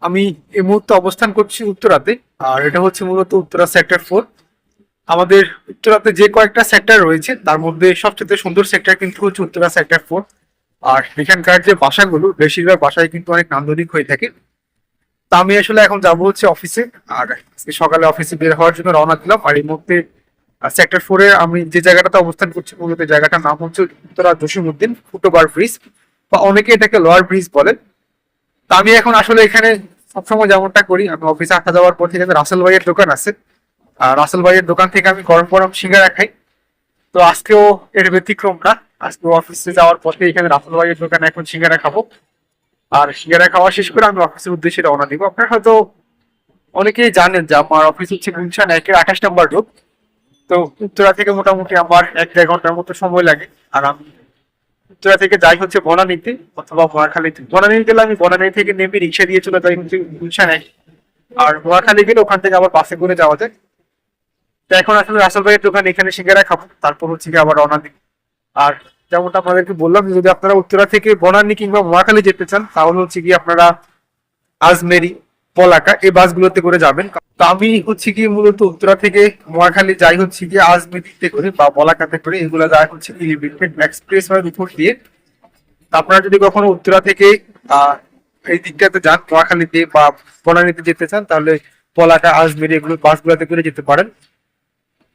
আমি এই মুহূর্তে অবস্থান করছি উত্তরাতে। আর এটা হচ্ছে মূলত উত্তরা সেক্টর 4। আমাদের উত্তরাতে যে কয়েকটা সেক্টর রয়েছে তার মধ্যে সবচেয়ে সুন্দর সেক্টর কিন্তু হচ্ছে উত্তরা সেক্টর 4। আর এখানকার যে বাসাগুলো বেশিরভাগ বাসায় কিন্তু অনেক নান্দনিক হয়ে থাকে। তা আমি আসলে এখন যাব হচ্ছে অফিসে। আর আজকে সকালে অফিসে বের হওয়ার জন্য রওনা দিলাম। আর এই মুহূর্তে সেক্টর 4-এ আমি যে জায়গাটাতে অবস্থান করছি মূলত জায়গাটার নাম হচ্ছে উত্তরা জসিমউদ্দিন ফুটওভার ব্রিজ, বা অনেকে এটাকে লোয়ার ব্রিজ বলেন। তা আমি এখন আসলে এখানে সবসময় যেমনটা করি, আমি অফিসে আসা যাওয়ার পর থেকে রাসেল ভাইয়ের দোকান আছে, আর রাসেল ভাইয়ের দোকান থেকে আমি গরম গরম সিঙ্গারা খাই। তো আজকেও এর ব্যতিক্রম না। আজকে অফিসে যাওয়ার পথে এখানে রাসেল ভাইয়ের দোকানে এখন সিঙ্গারা খাবো। আর সিঙ্গারা খাওয়া শেষ করে আমি অফিসের উদ্দেশ্যে রওনা দিব। আপনারা হয়তো অনেকেই জানেন যে আমার অফিস হচ্ছে গুলশান 1-এর 28 নম্বর রোড। তো উত্তরা থেকে মোটামুটি আমার 1-1.5 ঘন্টার মতো সময় লাগে। আর আমি উত্তরা থেকে যাই হচ্ছে বনানীতে অথবা নোয়াখালীতে। বনানী গেলে আমি বনানী থেকে নেমে রিক্সা দিয়ে চলে যাই হচ্ছে গুলশান 1। আর নোয়াখালী গেলে ওখান থেকে আবার বাসে করে যাওয়া যায়। তো এখন আসলে রাসেল ভাইয়ের দোকান এখানে সিঙ্গারা খাবো, তারপর হচ্ছে কি আবার রওনা দিব। আর যেমনটা আপনাদেরকে বললাম যে যদি আপনারা উত্তরা থেকে বনানী কিংবা নোয়াখালী যেতে চান তাহলে হচ্ছে কি আপনারা আজমেরি, পলাকা এই বাসগুলোতে করে যাবেন। তো আমি হচ্ছে কি মূলত উত্তরা থেকে নোয়াখালী যাই হচ্ছে কি আজমেরিতে করে বা বলাকাতে করে, এগুলো যায় হচ্ছে এলিভেটেড এক্সপ্রেস ওয়ের উপর দিয়ে। তা আপনারা যদি কখনো উত্তরা থেকে এই দিকটাতে যান নোয়াখালীতে বা বনানীতে যেতে চান তাহলে পলাকা, আজমেরি এগুলো বাসগুলোতে করে যেতে পারেন।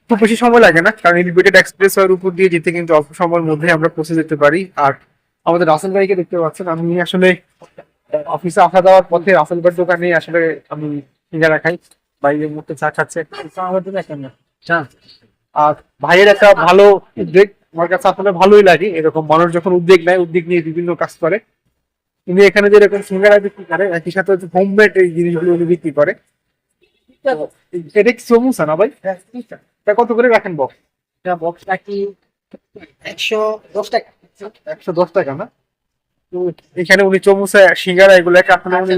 খুব বেশি সময় লাগে না, কারণ এলিভেটেড এক্সপ্রেস ওয়ের উপর দিয়ে যেতে কিন্তু অল্প সময়ের মধ্যে আমরা পৌঁছে যেতে পারি। আর আমাদের রাসেল ভাইকে দেখতে পাচ্ছেন, আমি আসলে অফিসে আসা যাওয়ার পথে রাসেল ভাইয়ের দোকানে আসলে আমি সিঙ্গারা খাই। বাইরের মধ্যে চা খাচ্ছে আমার জন্য একটা না চা। আর ভাইয়ের একটা ভালো উদ্যোগ আমার কাছে আসলে ভালোই লাগে। এরকম মানুষ যখন উদ্যোগ নেয়, উদ্যোগ নিয়ে বিভিন্ন কাজ করে। উনি এখানে যেরকম সিঙ্গারা বিক্রি করে একই সাথে হচ্ছে হোমমেড এই জিনিসগুলো উনি বিক্রি করে। এটা কি সমুসা না ভাই? এটা কত করে রাখেন বক্স? বক্সটা কি 110 টাকা? 110 টাকা না? তো এখানে উনি চমুচা সিঙ্গারা এগুলাকে আপনার উনি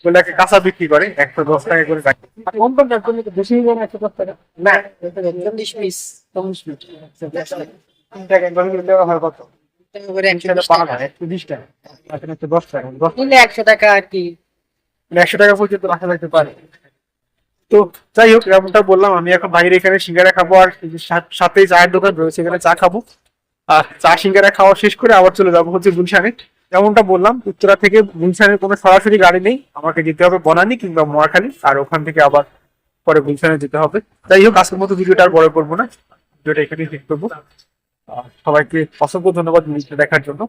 এগুলাকে কাঁচা বিক্রি করে 110 টাকা করে রাখে। আর কোন কোন রাখবেন তো বেশি হয়ে যায় 110 টাকা? না, 40 পিস 40 পিস 3 টাকা একবার করে দেওয়া হয় কত? করে 120 টাকা। এখন 110 টাকা 100 টাকা আর কি, 100 টাকা পর্যন্ত রাখা যেতে পারে। তো যাই হোক, যেমনটা বললাম আমি এখন বাইরে এখানে সিঙ্গারা খাবো। আর সাথে চায়ের দোকান রয়েছে, এখানে চা খাবো। আর চা সিঙ্গারা খাওয়া শেষ করে আবার চলে যাবো হচ্ছে গুলশানে। যেমনটা বললাম উত্তরা থেকে গুলশানের কোনো সরাসরি গাড়ি নেই, আমাকে যেতে হবে বনানী কিংবা নোয়াখালী, আর ওখান থেকে আবার পরে গুলশানে যেতে হবে। যাই হোক, আজকের মতো ভিডিওটা আর বড় করবো না, ভিডিওটা এখানেই শেষ করবো। সবাইকে অসংখ্য ধন্যবাদ ভিডিওটা দেখার জন্য।